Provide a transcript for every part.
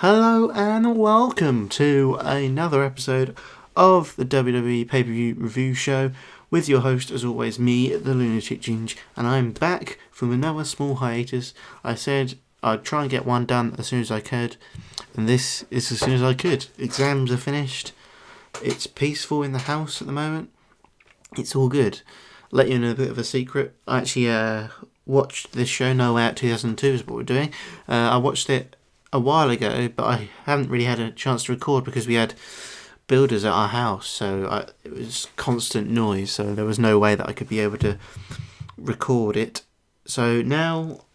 Hello and welcome to another episode of the WWE Pay-Per-View Review Show with your host, as always, me, the Lunatic Ginge, and I'm back from another small hiatus. I said I'd try and get one done as soon as I could, and this is as soon as I could. Exams are finished. It's peaceful in the house at the moment. It's all good. Let you know a bit of a secret. I actually watched this show, No Way Out 2002 is what we're doing. I watched it a while ago, but I haven't really had a chance to record because we had builders at our house, so it was constant noise, so there was no way that I could be able to record it. So now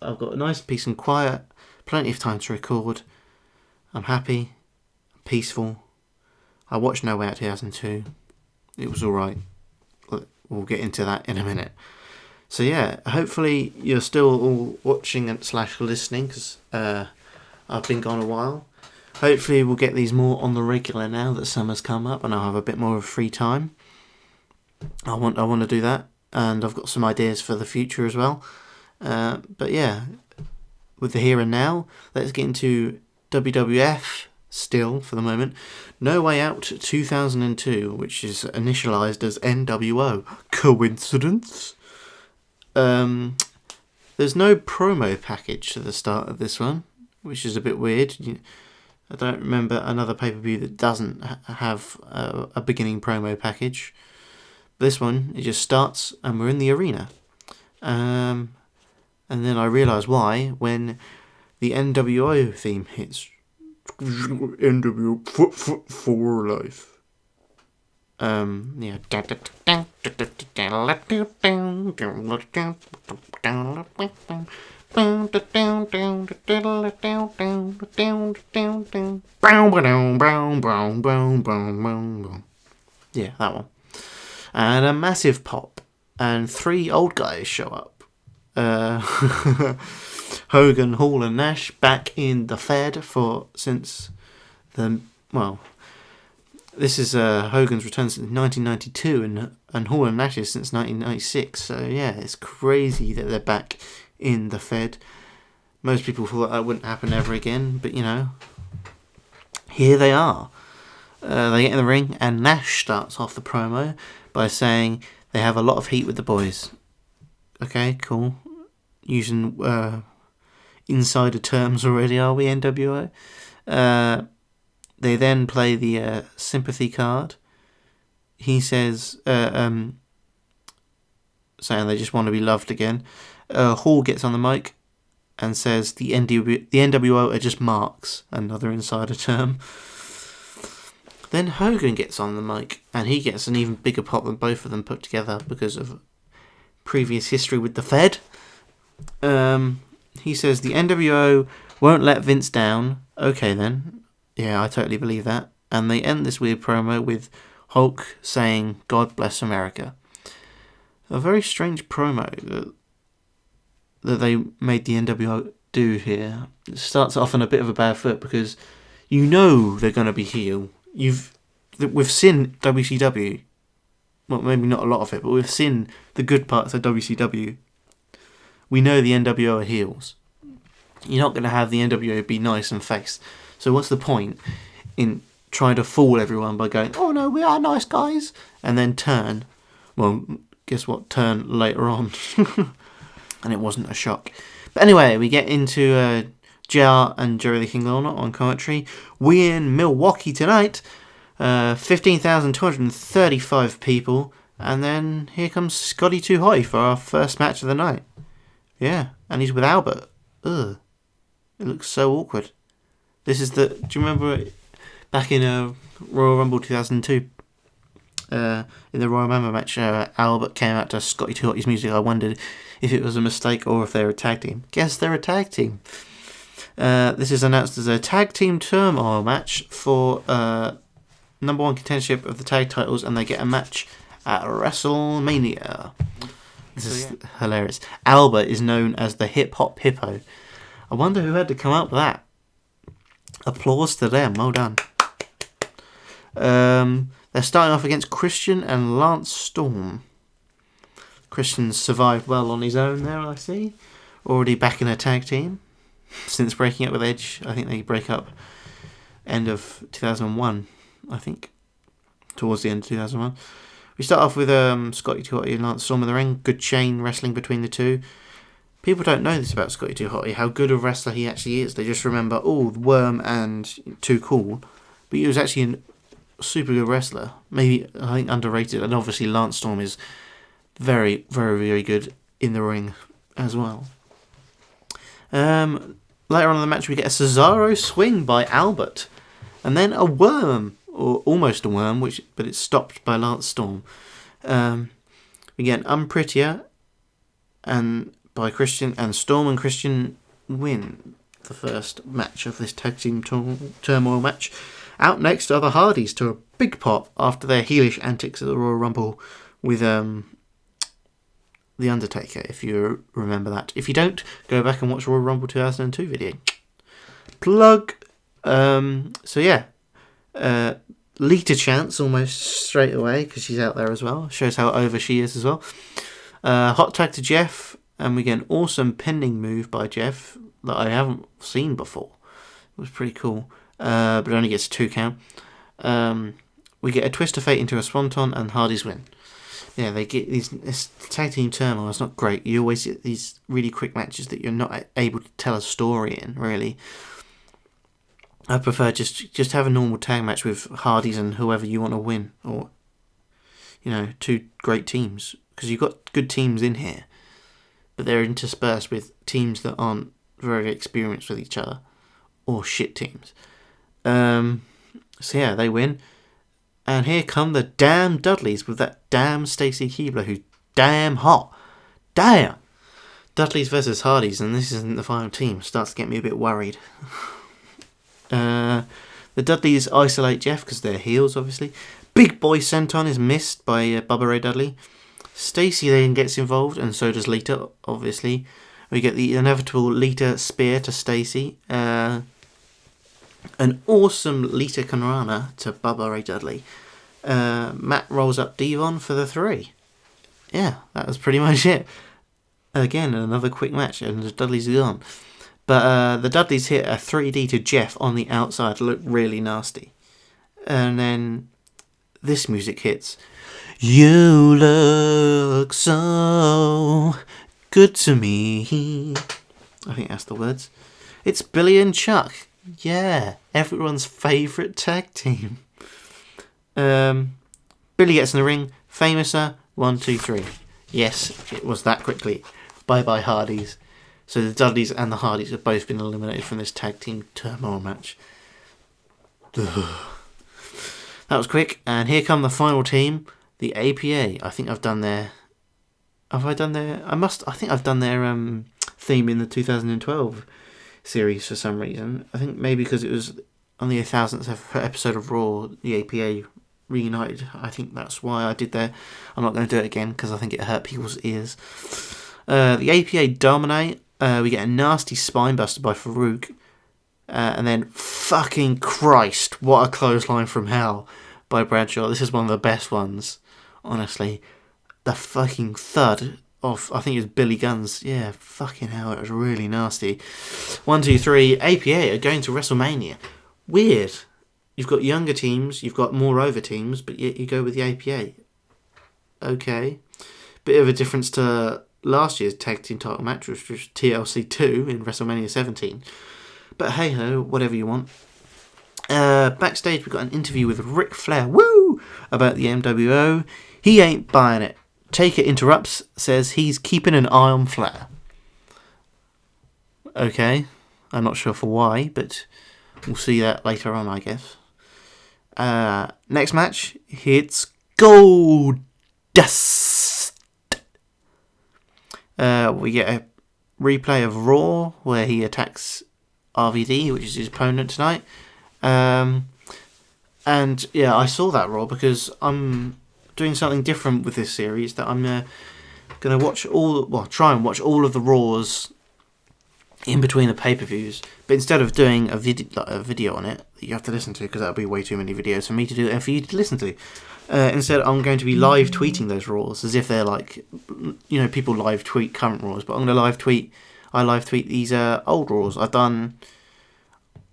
I've got a nice peace and quiet, plenty of time to record. I'm happy, peaceful. I watched No Way Out 2002. It was alright. We'll get into that in a minute. So yeah, hopefully you're still all watching and / listening, because I've been gone a while. Hopefully we'll get these more on the regular now that summer's come up and I'll have a bit more of free time. I want to do that, and I've got some ideas for the future as well. But yeah, with the here and now, let's get into WWF still for the moment. No Way Out 2002, which is initialized as NWO. Coincidence? There's no promo package to the start of this one, which is a bit weird. I don't remember another pay-per-view that doesn't have a beginning promo package. This one, it just starts and we're in the arena. And then I realise why when the NWO theme hits. NWO for life. Yeah. Yeah, that one. And a massive pop. And 3 old guys show up. Hogan, Hall and Nash back in the Fed this is Hogan's return since 1992 and Hall and Nash's since 1996. So yeah, it's crazy that they're back in the Fed. Most people thought that wouldn't happen ever again, but here they are. They get in the ring and Nash starts off the promo by saying they have a lot of heat with the boys. Okay, cool. Using insider terms already, are we, NWO? They then play the sympathy card. He says, saying they just want to be loved again. Hall gets on the mic and says the NWO are just marks, another insider term. Then Hogan gets on the mic and he gets an even bigger pop than both of them put together because of previous history with the Fed. He says the NWO won't let Vince down. Okay then. Yeah, I totally believe that. And they end this weird promo with Hulk saying, God bless America. A very strange promo that they made the NWO do here. It starts off on a bit of a bad foot because you know they're going to be heel. We've seen WCW. Well, maybe not a lot of it, but we've seen the good parts of WCW. We know the NWO are heels. You're not going to have the NWO be nice and face. So what's the point in trying to fool everyone by going, oh no, we are nice guys, and then turn? Well, guess what? Turn later on. And it wasn't a shock. But anyway, we get into JR and Jerry the King Lawler on commentary. We in Milwaukee tonight. 15,235 people. And then here comes Scotty 2 Hotty for our first match of the night. Yeah, and he's with Albert. Ugh. It looks so awkward. This is do you remember back in Royal Rumble 2002? In the Royal Rumble match, Albert came out to Scotty 2 Hotty's music. I wondered if it was a mistake or if they were a tag team. Guess they're a tag team. This is announced as a tag team turmoil match for number 1 contendership of the tag titles, and they get a match at WrestleMania. This is hilarious. Albert is known as the Hip Hop Hippo. I wonder who had to come up with that. Applause to them. Well done. They're starting off against Christian and Lance Storm. Christian's survived well on his own there, I see. Already back in a tag team. since breaking up with Edge. I think they break up end of 2001, I think. Towards the end of 2001. We start off with Scotty 2 Hotty and Lance Storm in the ring. Good chain wrestling between the two. People don't know this about Scotty 2 Hotty, how good a wrestler he actually is. They just remember, Worm and Too Cool. But he was actually a super good wrestler. Maybe, I think, underrated. And obviously Lance Storm is very, very, very good in the ring as well. Later on in the match, we get a Cesaro swing by Albert. And then a worm, or almost a worm, but it's stopped by Lance Storm. We get an Unprettier and by Christian, and Storm and Christian win the first match of this tag team turmoil match. Out next are the Hardys to a big pop after their heelish antics at the Royal Rumble with The Undertaker, if you remember that. If you don't, go back and watch Royal Rumble 2002 video. Plug. Lita chants almost straight away because she's out there as well. Shows how over she is as well. Hot tag to Jeff, and we get an awesome pending move by Jeff that I haven't seen before. It was pretty cool, but it only gets a 2 count. We get a twist of fate into a swanton, and Hardys win. Yeah, they get this tag team turmoil. It's not great. You always get these really quick matches that you're not able to tell a story in, really. I prefer just have a normal tag match with Hardys and whoever you want to win, or 2 great teams, because you've got good teams in here, but they're interspersed with teams that aren't very experienced with each other, or shit teams. They win, and here come the damn Dudleys with that damn Stacy Keibler, who's damn hot. Damn! Dudleys versus Hardys, and this isn't the final team. Starts to get me a bit worried. The Dudleys isolate Jeff because they're heels, obviously. Big Boy Senton is missed by Bubba Ray Dudley. Stacy then gets involved, and so does Lita, obviously. We get the inevitable Lita spear to Stacy. An awesome Lita Conrana to Bubba Ray Dudley. Matt rolls up Devon for the 3. Yeah, that was pretty much it. Again, another quick match, and the Dudleys are gone. But the Dudleys hit a 3D to Jeff on the outside. Looked really nasty. And then this music hits. You look so good to me. I think that's the words. It's Billy and Chuck. Yeah, everyone's favourite tag team. Billy gets in the ring. Famouser, 1, 2, 3. Yes, it was that quickly. Bye-bye Hardys. So the Dudleys and the Hardys have both been eliminated from this tag team turmoil match. Ugh. That was quick. And here come the final team, the APA. I think I've done their... Have I done their... I think I've done their theme in the 2012 series for some reason. I think maybe because it was on the 1000th episode of Raw, the APA reunited. I think that's why I did that. I'm not going to do it again because I think it hurt people's ears. The APA dominate. We get a nasty spinebuster by Farouk. And then, fucking Christ, what a clothesline from hell by Bradshaw. This is one of the best ones, honestly. The fucking thud of, I think it was Billy Gunn's. Yeah, fucking hell, it was really nasty. 1, 2, 3, APA are going to WrestleMania. Weird. You've got younger teams, you've got more over teams, but yet you go with the APA. Okay. Bit of a difference to last year's tag team title match, which was TLC 2 in WrestleMania 17. But hey ho, whatever you want. Backstage, we got an interview with Ric Flair, about the MWO. He ain't buying it. Taker interrupts, says he's keeping an eye on Flair. Okay, I'm not sure for why, but we'll see that later on, I guess. Next match, it's Gold Dust. We get a replay of Raw where he attacks RVD, which is his opponent tonight. And yeah, I saw that Raw because I'm doing something different with this series, that I'm going to try and watch all of the Raws in between the pay-per-views, but instead of doing a video on it that you have to listen to, because that would be way too many videos for me to do and for you to listen to, instead I'm going to be live tweeting those Raws as if they're like, people live tweet current Raws, but I'm going to live tweet I live tweet these old Raws. I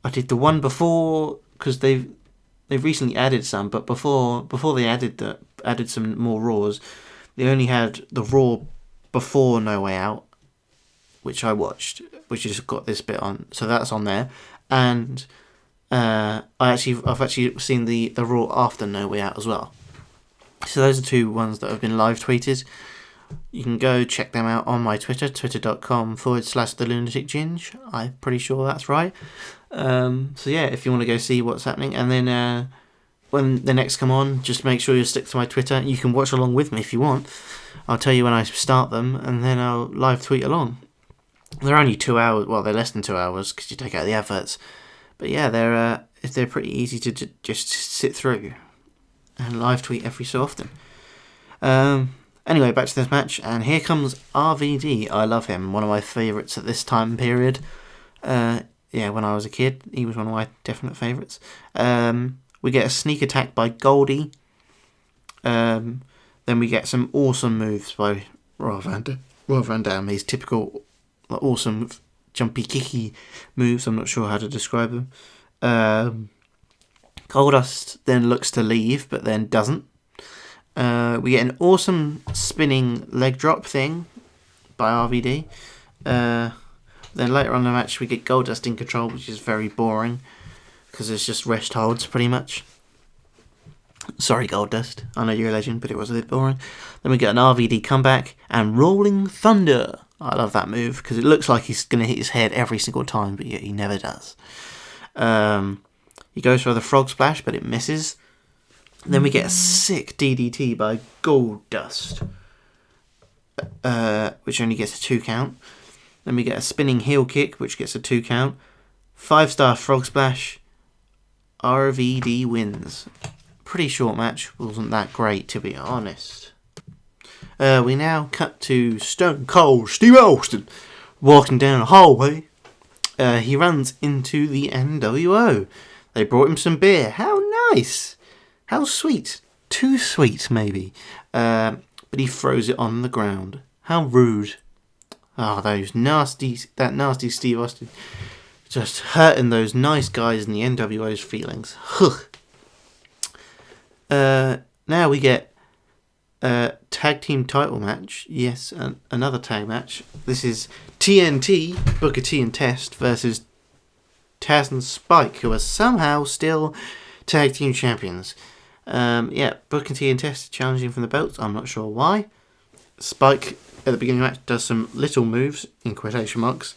did the one before, because they've recently added some, but before they added some more Raws, they only had the Raw before No Way Out, which I watched, which has got this bit on, so that's on there, and I've actually seen the Raw after No Way Out as well. So those are two ones that have been live tweeted. You can go check them out on my Twitter, twitter.com/The Lunatic Ginge. I'm pretty sure that's right. So yeah, if you want to go see what's happening, and then when the next come on, just make sure you stick to my Twitter. You can watch along with me if you want. I'll tell you when I start them, and then I'll live tweet along. They're only 2 hours. Well, they're less than 2 hours because you take out the adverts. But yeah, they're pretty easy to just sit through and live tweet every so often. Anyway, back to this match, and here comes RVD. I love him. One of my favourites at this time period. When I was a kid, he was one of my definite favourites. We get a sneak attack by Goldie. Then we get some awesome moves by Royal Van Dam. His typical awesome jumpy kicky moves. I'm not sure how to describe them. Goldust then looks to leave, but then doesn't. We get an awesome spinning leg drop thing by RVD. Then later on in the match, we get Goldust in control, which is very boring because it's just rest holds pretty much. Sorry, Goldust. I know you're a legend, but it was a bit boring. Then we get an RVD comeback and Rolling Thunder. I love that move because it looks like he's going to hit his head every single time, but yet he never does. He goes for the frog splash, but it misses. Then we get a sick DDT by Goldust, which only gets a 2 count. Then we get a spinning heel kick, which gets a 2 count. 5-star frog splash. RVD wins. Pretty short match. Wasn't that great, to be honest. We now cut to Stone Cold Steve Austin walking down a hallway. He runs into the NWO. They brought him some beer. How nice. How sweet. Too sweet, maybe. But he throws it on the ground. How rude. Oh, that nasty Steve Austin. Just hurting those nice guys in the NWO's feelings. Now we get a tag team title match. Yes, another tag match. This is TNT, Booker T and Test versus Taz and Spike, who are somehow still tag team champions. Booker T and Test are challenging from the belts. I'm not sure why. Spike, at the beginning of the match, does some little moves, in quotation marks,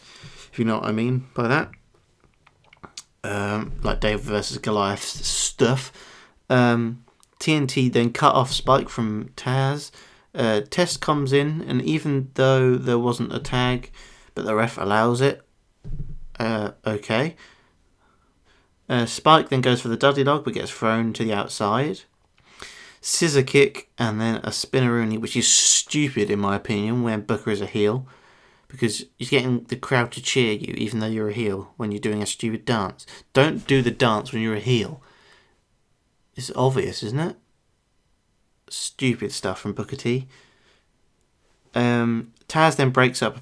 if you know what I mean by that. Like David versus Goliath stuff. TNT then cut off Spike from Taz. Test comes in, and even though there wasn't a tag, but the ref allows it, okay. Spike then goes for the Dudley Dog, but gets thrown to the outside. Scissor kick, and then a spinneroonie, which is stupid in my opinion when Booker is a heel, because you're getting the crowd to cheer you even though you're a heel when you're doing a stupid dance. Don't do the dance when you're a heel. It's obvious, isn't it? Stupid stuff from Booker T. Taz then breaks up the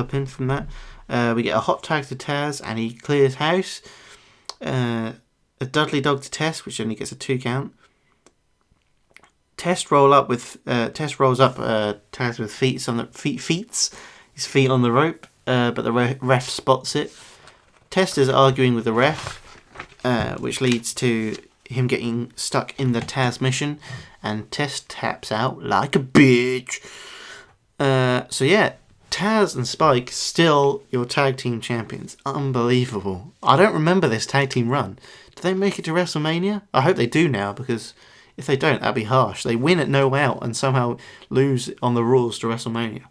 pin from that. We get a hot tag to Taz, and he clears house. A Dudley Dog to Test, which only gets a 2 count. Test rolls up Taz with his feet on the rope, but the ref spots it. Test is arguing with the ref, which leads to him getting stuck in the Taz mission, and Test taps out like a bitch. Taz and Spike still your tag team champions. Unbelievable. I don't remember this tag team run. Did they make it to WrestleMania? I hope they do now, because if they don't, that'd be harsh. They win at No Way Out and somehow lose on the rules to WrestleMania.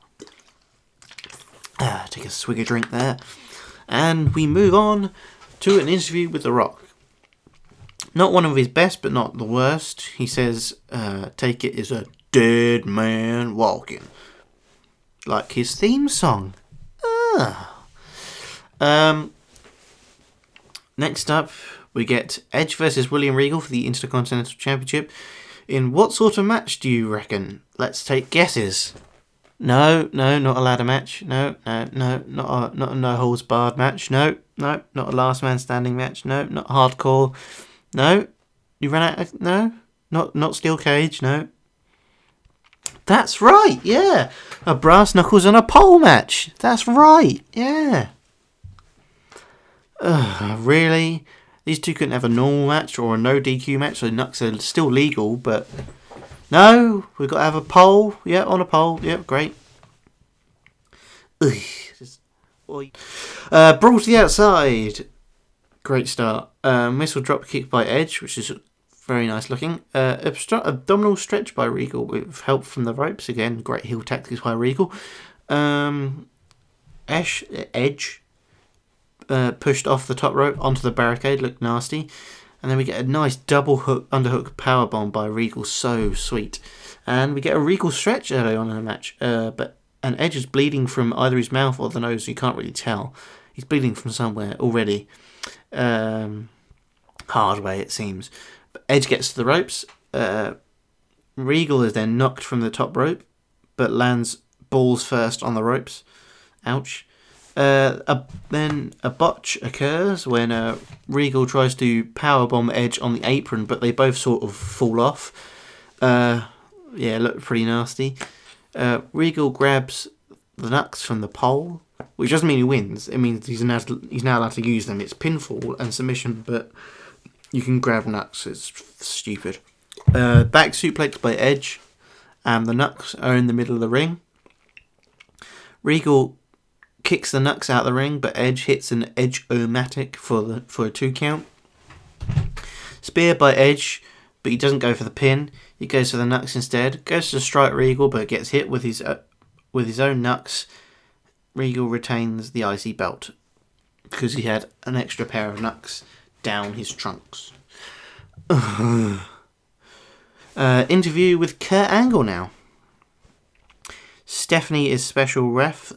Take a swig of drink there. And we move on to an interview with The Rock. Not one of his best, but not the worst. He says, Take It is a dead man walking. Like his theme song. Next up, we get Edge versus William Regal for the Intercontinental Championship. In what sort of match do you reckon? Let's take guesses. No, not a ladder match. No, not a no holds barred match. No, not a last man standing match. No, not hardcore. No, you ran out of, no, not steel cage. No. That's right, yeah. A brass knuckles and a pole match. That's right, yeah. Really? These two couldn't have a normal match or a no DQ match, so knucks are still legal, but no, we've got to have a pole. Yeah, on a pole. Yep, great. Brawl to the outside. Great start. Missile drop kick by Edge, which is very nice looking. Abdominal stretch by Regal with help from the ropes. Again, great heel tactics by Regal. Edge pushed off the top rope onto the barricade. Looked nasty. And then we get a nice double hook, underhook powerbomb by Regal. So sweet. And we get a Regal stretch early on in the match. But Edge is bleeding from either his mouth or the nose. You can't really tell. He's bleeding from somewhere already. Hard way, it seems. But Edge gets to the ropes. Regal is then knocked from the top rope, but lands balls first on the ropes. Ouch. Then a botch occurs when Regal tries to powerbomb Edge on the apron, but they both sort of fall off. Looked pretty nasty. Regal grabs the knucks from the pole, which doesn't mean he wins. It means he's now allowed to use them. It's pinfall and submission, but you can grab knucks. It's stupid. Back suplex by Edge, and the knucks are in the middle of the ring. Regal kicks the knucks out of the ring, but Edge hits an Edge-o-matic for a 2 count. Spear by Edge, but he doesn't go for the pin. He goes for the knucks instead. Goes to strike Regal, but gets hit with his own knucks. Regal retains the IC belt because he had an extra pair of knucks down his trunks. Interview with Kurt Angle now. Stephanie is special ref.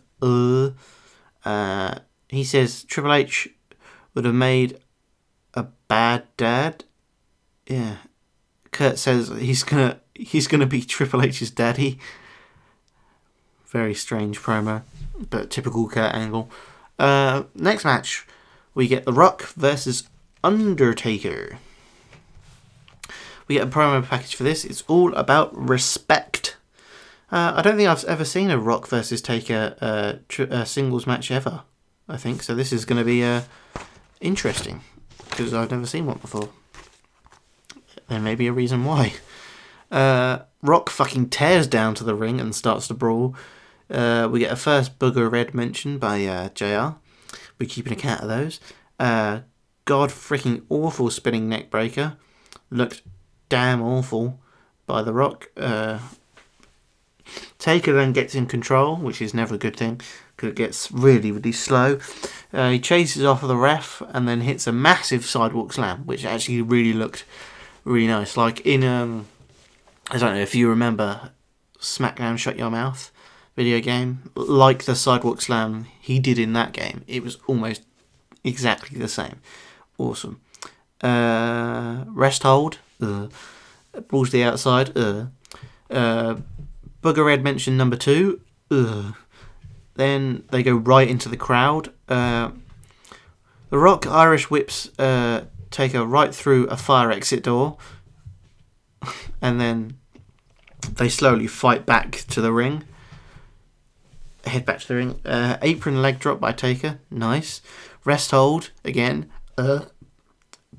He says Triple H would have made a bad dad. Yeah. Kurt says he's gonna be Triple H's daddy. Very strange promo, but typical Kurt Angle. Next match, we get The Rock versus Undertaker. We get a promo package for this. It's all about respect. I don't think I've ever seen a Rock versus Taker singles match ever, I think. So this is going to be interesting, because I've never seen one before. There may be a reason why. Rock fucking tears down to the ring and starts to brawl. We get a first Booger Red mention by JR. We're keeping account of those. God freaking awful spinning neck breaker. Looked damn awful by The Rock. Taker then gets in control, which is never a good thing because it gets really, really slow. He chases off the ref and then hits a massive sidewalk slam, which actually really looked really nice. Like in, I don't know if you remember SmackDown Shut Your Mouth video game, like the sidewalk slam he did in that game. It was almost exactly the same. Awesome. Rest hold. Balls to the outside. Booger Red mentioned number 2. Then they go right into the crowd. The Rock Irish whips Taker right through a fire exit door. And then they slowly fight back to the ring. Head back to the ring. Apron leg drop by Taker. Nice. Rest hold again.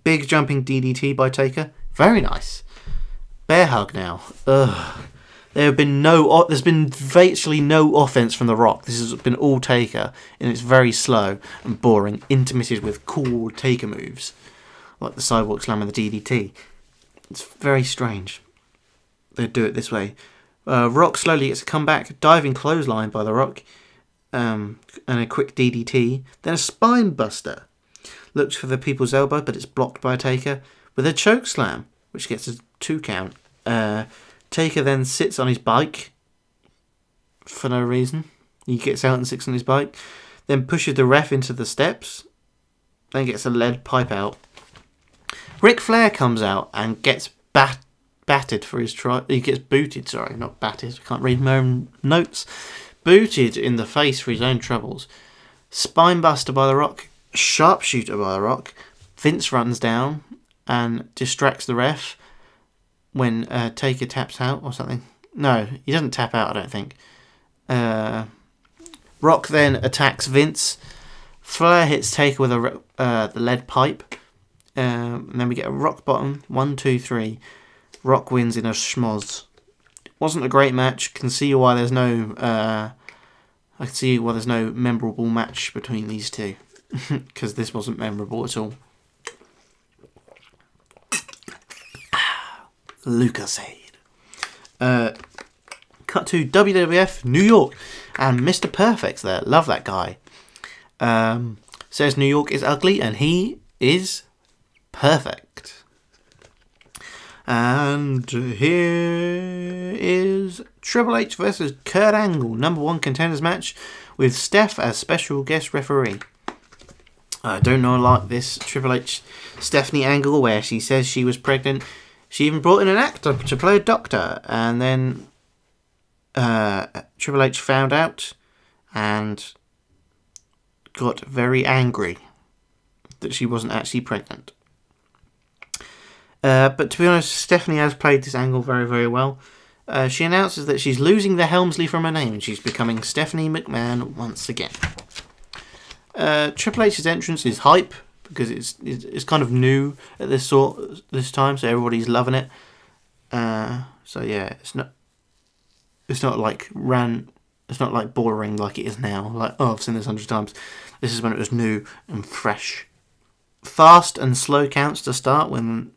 Big jumping DDT by Taker. Very nice. Bear hug now. There's been virtually no offense from The Rock. This has been all Taker, and it's very slow and boring, intermitted with cool Taker moves, like the sidewalk slam and the DDT. It's very strange. They do it this way. Rock slowly gets a comeback, diving clothesline by The Rock, and a quick DDT. Then a spine buster. Looks for the people's elbow, but it's blocked by Taker with a choke slam, which gets a 2 count. Taker then sits on his bike for no reason. He gets out and sits on his bike, then pushes the ref into the steps, then gets a lead pipe out. Ric Flair comes out and gets battered for his try. He gets booted. Sorry, not battered. I can't read my own notes. Booted in the face for his own troubles. Spinebuster by The Rock. Sharpshooter by The Rock. Vince runs down and distracts the ref when Taker taps out or something. No, he doesn't tap out, I don't think. Rock then attacks Vince. Flair hits Taker with the lead pipe. And then we get a rock bottom. 1, 2, 3. Rock wins in a schmoz. Wasn't a great match. Can see why there's no. I can see why there's no memorable match between these two, because this wasn't memorable at all. Lucas said. Cut to WWF New York, and Mr. Perfect's there. Love that guy. Says New York is ugly, and he is perfect. And here is Triple H versus Kurt Angle, number 1 contenders match with Steph as special guest referee. I don't know like this Triple H Stephanie angle where she says she was pregnant. She even brought in an actor to play a doctor, and then Triple H found out and got very angry that she wasn't actually pregnant. But to be honest, Stephanie has played this angle very, very well. She announces that she's losing the Helmsley from her name and she's becoming Stephanie McMahon once again. Triple H's entrance is hype because it's kind of new at this time, so everybody's loving it. So yeah, it's not like boring like it is now. Like, oh, I've seen this 100 times. This is when it was new and fresh. Fast and slow counts to start when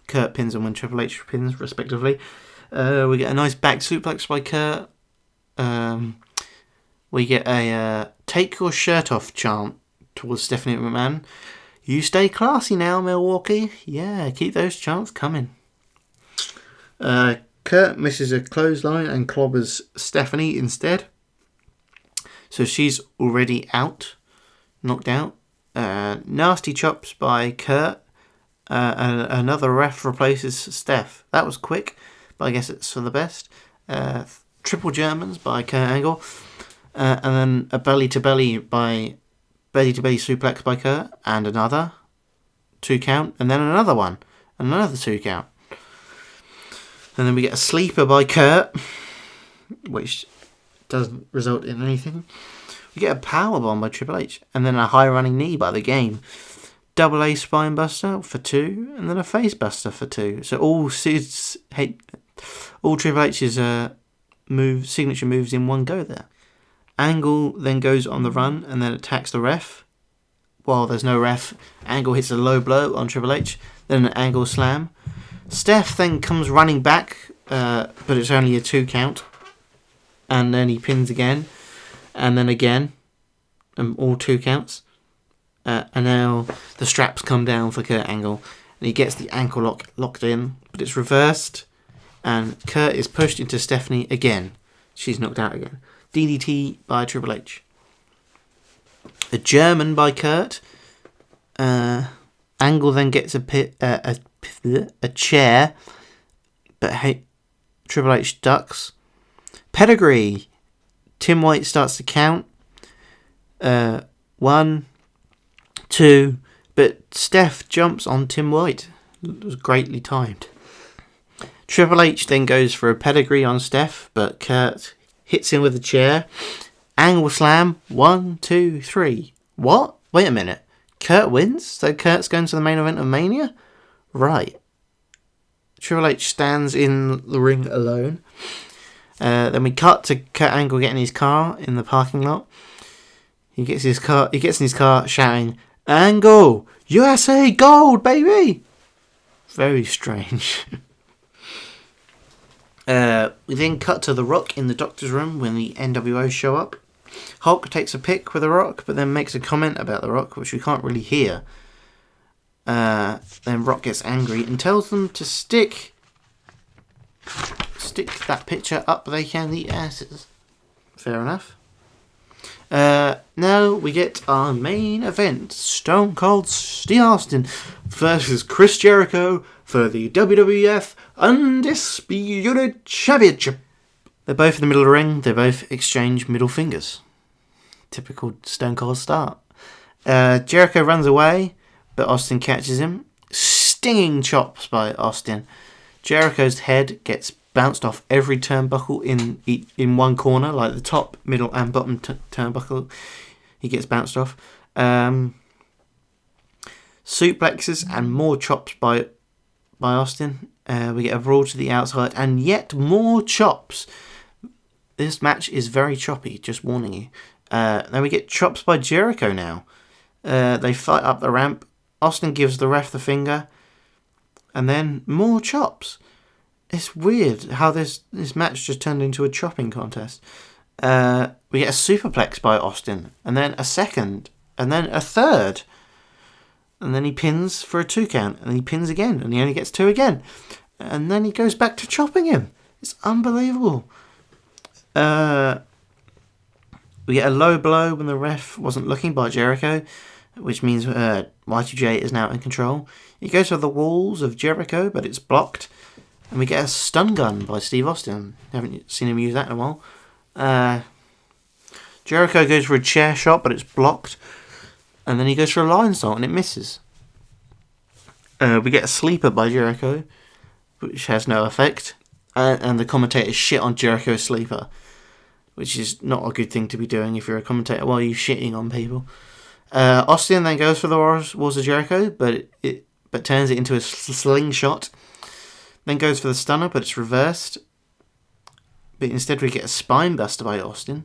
Kurt pins and when Triple H pins, respectively. We get a nice back suplex by Kurt. We get a take your shirt off chant towards Stephanie McMahon. You stay classy now, Milwaukee. Yeah, keep those chants coming. Kurt misses a clothesline and clobbers Stephanie instead. So she's already out, knocked out. Nasty chops by Kurt. And another ref replaces Steph. That was quick, but I guess it's for the best. Triple Germans by Kurt Angle. And then a belly-to-belly suplex by Kurt. And another 2 count. And then another one. And another 2 count. And then we get a sleeper by Kurt, which doesn't result in anything. We get a powerbomb by Triple H. And then a high running knee by The Game. Double A spinebuster for 2, and then a facebuster for 2. So all Triple H's signature moves in one go there. Angle then goes on the run and then attacks the ref. While there's no ref, Angle hits a low blow on Triple H, then an Angle slam. Steph then comes running back, but it's only a 2 count. And then he pins again, and then again, and all 2 counts. And now the straps come down for Kurt Angle. And he gets the ankle locked in. But it's reversed. And Kurt is pushed into Stephanie again. She's knocked out again. DDT by Triple H. A German by Kurt. Angle then gets a chair. But Triple H ducks. Pedigree. Tim White starts to count. 1, 2, but Steph jumps on Tim White. It was greatly timed. Triple H then goes for a pedigree on Steph, but Kurt hits him with a chair. Angle slam. 1, 2, 3. What? Wait a minute. Kurt wins? So Kurt's going to the main event of Mania? Right. Triple H stands in the ring alone. Then we cut to Kurt Angle getting his car in the parking lot. He gets in his car shouting, Angle! USA gold, baby! Very strange. We then cut to The Rock in the doctor's room when the NWO show up. Hulk takes a pic with The Rock, but then makes a comment about The Rock, which we can't really hear. Then Rock gets angry and tells them to stick that picture up their candy asses. Fair enough. Now we get our main event. Stone Cold Steve Austin versus Chris Jericho for the WWF Undisputed Championship. They're both in the middle of the ring. They both exchange middle fingers. Typical Stone Cold start. Jericho runs away, but Austin catches him. Stinging chops by Austin. Jericho's head gets bounced off every turnbuckle in one corner, like the top, middle, and bottom turnbuckle. He gets bounced off. Suplexes and more chops by Austin. We get a brawl to the outside and yet more chops. This match is very choppy, just warning you. Then we get chops by Jericho now. They fight up the ramp. Austin gives the ref the finger. And then more chops. It's weird how this match just turned into a chopping contest. We get a superplex by Austin. And then a second. And then a third. And then he pins for a 2 count. And he pins again. And he only gets 2 again. And then he goes back to chopping him. It's unbelievable. We get a low blow when the ref wasn't looking by Jericho, which means Y2J is now in control. He goes for the walls of Jericho, but it's blocked. And we get a stun gun by Steve Austin. Haven't seen him use that in a while. Jericho goes for a chair shot, but it's blocked. And then he goes for a lion salt, and it misses. We get a sleeper by Jericho, which has no effect. And the commentator shit on Jericho's sleeper, which is not a good thing to be doing if you're a commentator while you're shitting on people. Austin then goes for the walls of Jericho, but turns it into a slingshot. Then goes for the stunner, but it's reversed. But instead we get a spine buster by Austin.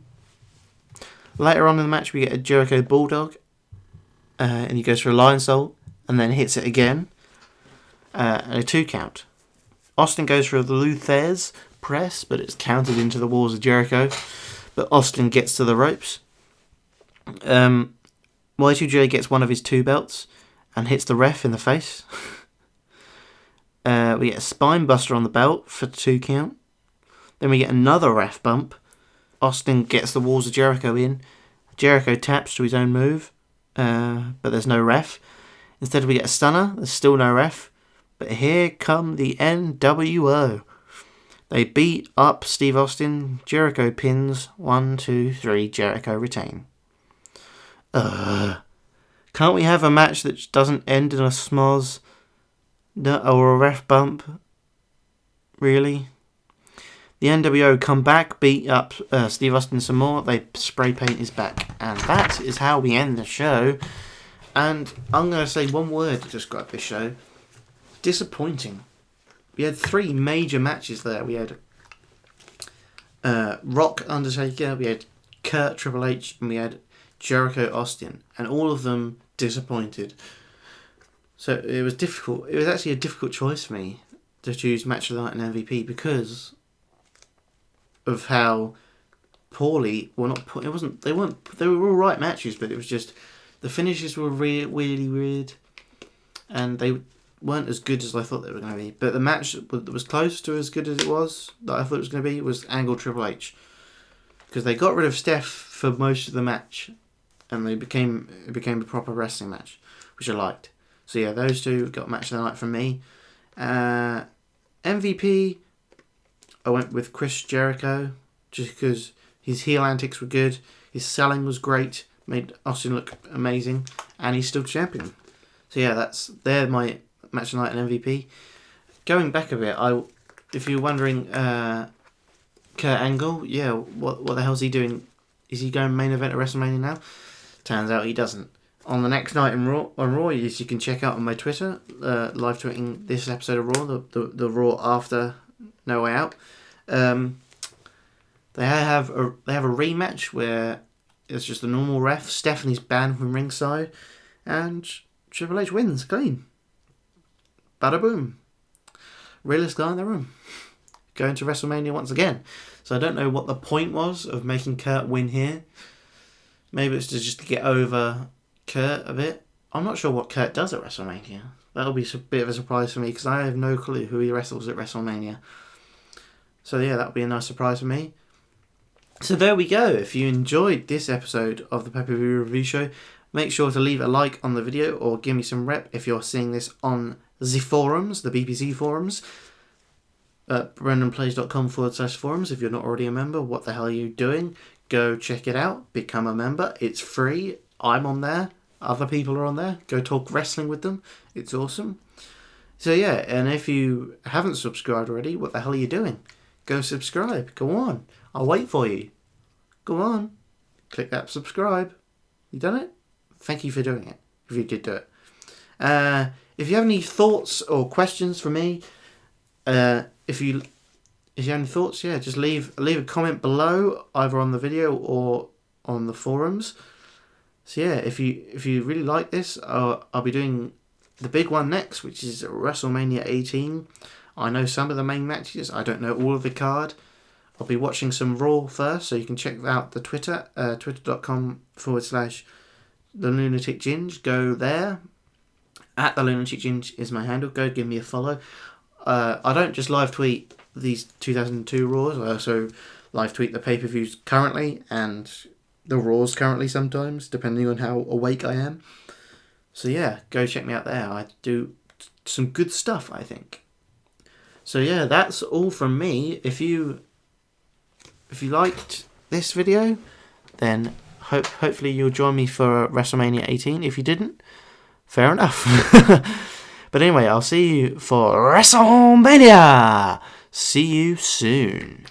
Later on in the match we get a Jericho Bulldog. And he goes for a lion salt, and then hits it again. And a 2 count. Austin goes for the Luthez press, but it's counted into the walls of Jericho. But Austin gets to the ropes. Y2J gets one of his 2 belts and hits the ref in the face. We get a spine buster on the belt for 2 count. Then we get another ref bump. Austin gets the walls of Jericho in. Jericho taps to his own move, but there's no ref. Instead we get a stunner. There's still no ref. But here come the NWO. They beat up Steve Austin. Jericho pins. 1, 2, 3. Jericho retain. Can't we have a match that doesn't end in a smoz or a ref bump? Really? The NWO come back, beat up Steve Austin some more. They spray paint his back. And that is how we end the show. And I'm going to say one word to describe this show. Disappointing. We had 3 major matches there. We had Rock Undertaker, we had Kurt Triple H, and we had Jericho Austin. And all of them disappointed. So it was difficult. It was actually a difficult choice for me to choose Match of the Night and MVP because of how poorly, well not poor, they were all right matches, but it was just the finishes were really weird, and they weren't as good as I thought they were going to be. But the match that was close to as good as it was, that I thought it was going to be, was Angle Triple H. Because they got rid of Steph for most of the match, and it became a proper wrestling match, which I liked. So yeah, those 2 got Match of the Night from me. MVP, I went with Chris Jericho, just because his heel antics were good, his selling was great, made Austin look amazing, and he's still champion. So yeah, they're my Match of the Night and MVP. Going back a bit, if you're wondering, Kurt Angle, yeah, what the hell's he doing? Is he going main event at WrestleMania now? Turns out he doesn't. On the next night on Raw, as you can check out on my Twitter, live tweeting this episode of Raw, the Raw after No Way Out. They have a rematch where it's just a normal ref. Stephanie's banned from ringside, and Triple H wins clean. Bada boom. Realest guy in the room. Going to WrestleMania once again. So I don't know what the point was of making Kurt win here. Maybe it's just to get over Kurt a bit. I'm not sure what Kurt does at WrestleMania. That'll be a bit of a surprise for me because I have no clue who he wrestles at WrestleMania. So yeah, that'll be a nice surprise for me. So there we go. If you enjoyed this episode of the PPV Review Show, make sure to leave a like on the video or give me some rep if you're seeing this on the forums, the BPC forums. at brandonplays.com/forums. If you're not already a member, what the hell are you doing? Go check it out. Become a member. It's free. I'm on there. Other people are on there. Go talk wrestling with them. It's awesome. So yeah, and if you haven't subscribed already, what the hell are you doing? Go subscribe. Go on. I'll wait for you. Go on. Click that subscribe. You done it? Thank you for doing it, if you did do it. If you have any thoughts or questions for me, if you have any thoughts, yeah, just leave a comment below, either on the video or on the forums. So yeah, if you really like this, I'll be doing the big one next, which is WrestleMania 18. I know some of the main matches. I don't know all of the card. I'll be watching some Raw first, so you can check out the Twitter, twitter.com/TheLunaticGinge. Go there. At The Lunatic Ginge is my handle. Go give me a follow. I don't just live tweet these 2002 Raws. I also live tweet the pay-per-views currently and the Raws currently sometimes, depending on how awake I am. So yeah, go check me out there. I do some good stuff, I think. So yeah, that's all from me. If you liked this video, then hopefully you'll join me for WrestleMania 18. If you didn't, fair enough. But anyway, I'll see you for WrestleMania. See you soon.